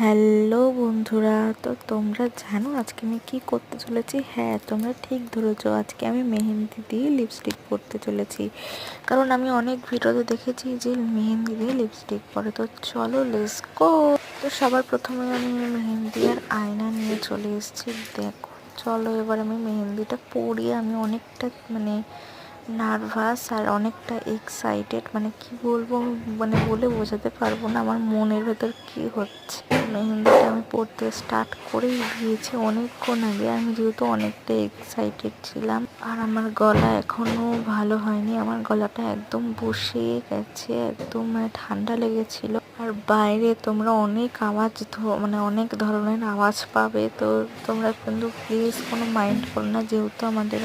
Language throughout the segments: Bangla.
হ্যালো বন্ধুরা, তো তোমরা জানো আজকে আমি কি করতে চলেছি? হ্যাঁ, তোমরা ঠিক ধরেছো, আজকে আমি মেহেন্দি দিয়ে লিপস্টিক পরতে চলেছি। কারণ আমি অনেক ভিডিওতে দেখেছি যে মেহেন্দি দিয়ে লিপস্টিক পরে। তো চলো, লেটস গো। তো সবার প্রথমে আমি মেহেন্দি আর আয়না নিয়ে চলে এসেছি। দেখো, চলো এবার আমি মেহেন্দিটা পরিয়ে আমি অনেকটা নার্ভাস আর অনেকটা এক্সাইটেড, কি বলবো, বলে বোঝাতে পারবো না আমার মনের ভেতর কি হচ্ছে। মেহেন্দিটা আমি পড়তে স্টার্ট করেই দিয়েছি অনেকক্ষণ আগে, আমি যেহেতু অনেকটা এক্সাইটেড ছিলাম। আর আমার গলা এখনো ভালো হয়নি, আমার গলাটা একদম বসে গেছে, একদম ঠান্ডা লেগেছিল। আর বাইরে তোমরা অনেক আওয়াজ, অনেক ধরনের আওয়াজ পাবে। তো তোমরা কিন্তু প্লিজ কোনো মাইন্ড করো না, যেহেতু আমাদের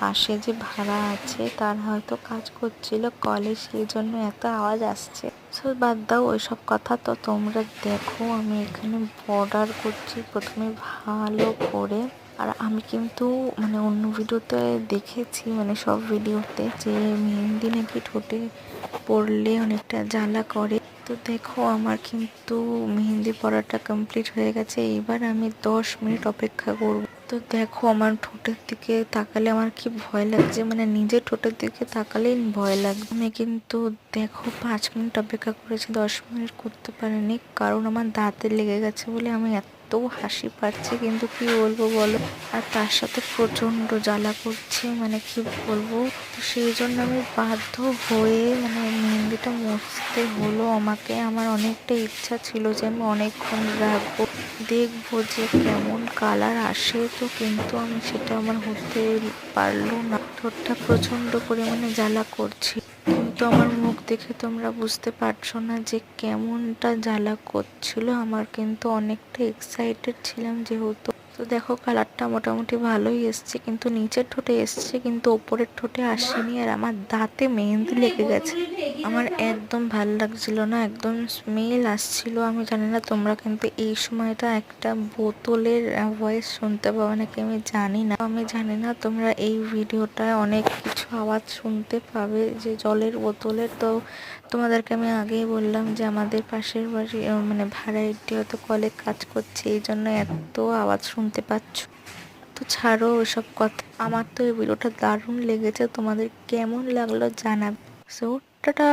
পাশে যে ভাড়া আছে তার হয়তো কাজ করছিল কলে, সেই জন্য এত আওয়াজ আসছে। সো বাদ দাও ওইসব কথা। তো তোমরা দেখো আমি এখানে বর্ডার করছি প্রথমে ভালো করে। আর আমি কিন্তু অন্য ভিডিওতে দেখেছি, সব ভিডিওতে, যে মেহেন্দি নাকি ঠোঁটে পড়লে অনেকটা জ্বালা করে। তো দেখো আমার কিন্তু মেহেন্দি পড়াটা কমপ্লিট হয়ে গেছে। এবার আমি 10 মিনিট অপেক্ষা করব। তো দেখো আমার ঠোঁটের দিকে তাকালে আমার কি ভয় লাগছে, নিজের ঠোঁটের দিকে তাকালেই ভয় লাগছে। আমি কিন্তু দেখো 5 মিনিট অপেক্ষা করেছি, 10 মিনিট করতে পারিনি, কারণ আমার দাঁতে লেগে গেছে বলে আমি এত হাসি পাচ্ছে, কিন্তু কি বলবো বলো। আর তার সাথে প্রচন্ড জ্বালা করছে, কি বলবো। তো সেই জন্য আমি বাধ্য হয়ে মেহেন্দিটা মুছতে হলো আমাকে। আমার অনেকটা ইচ্ছা ছিল যে আমি অনেকক্ষণ রাখবো, দেখবো যে কেমন কালার আসে। তো কিন্তু আমি সেটা আমার হতে পারলো না, ঠোঁটটা প্রচন্ড পরিমাণে জ্বালা করছে। কিন্তু আমার মুখ দেখে তোমরা বুঝতে পারছো না যে কেমনটা জ্বালা করছিল। আমার কিন্তু অনেকটা এক্সাইটেড ছিলাম যেহেতু। তো দেখো কালারটা মোটামুটি ভালোই এসছে, কিন্তু নিচের ঠোঁটে এসছে কিন্তু ওপরের ঠোঁটে আসেনি। আর আমার দাঁতে মেহেন্দি লেগে গেছে, আমার একদম ভাল লাগছিল না, একদম স্মেল আসছিল। আমি জানি না তোমরা কিন্তু এই সময়টা একটা বোতলের ভয়েস শুনতে পাবে নাকি, আমি জানি না তোমরা এই ভিডিওটায় অনেক কিছু আওয়াজ শুনতে পাবে, যে জলের বোতলের। তো তোমাদেরকে আমি আগেই বললাম যে আমাদের পাশের বাড়ি ভাড়াইটি হয়তো কলে কাজ করছে, এই জন্য এত আওয়াজ শুনতে পাচ্ছ। তো ছাড়ো ওসব কথা, আমার তো এই ভিডিওটা দারুণ লেগেছে, তোমাদের কেমন লাগলো জানাবে। So tata.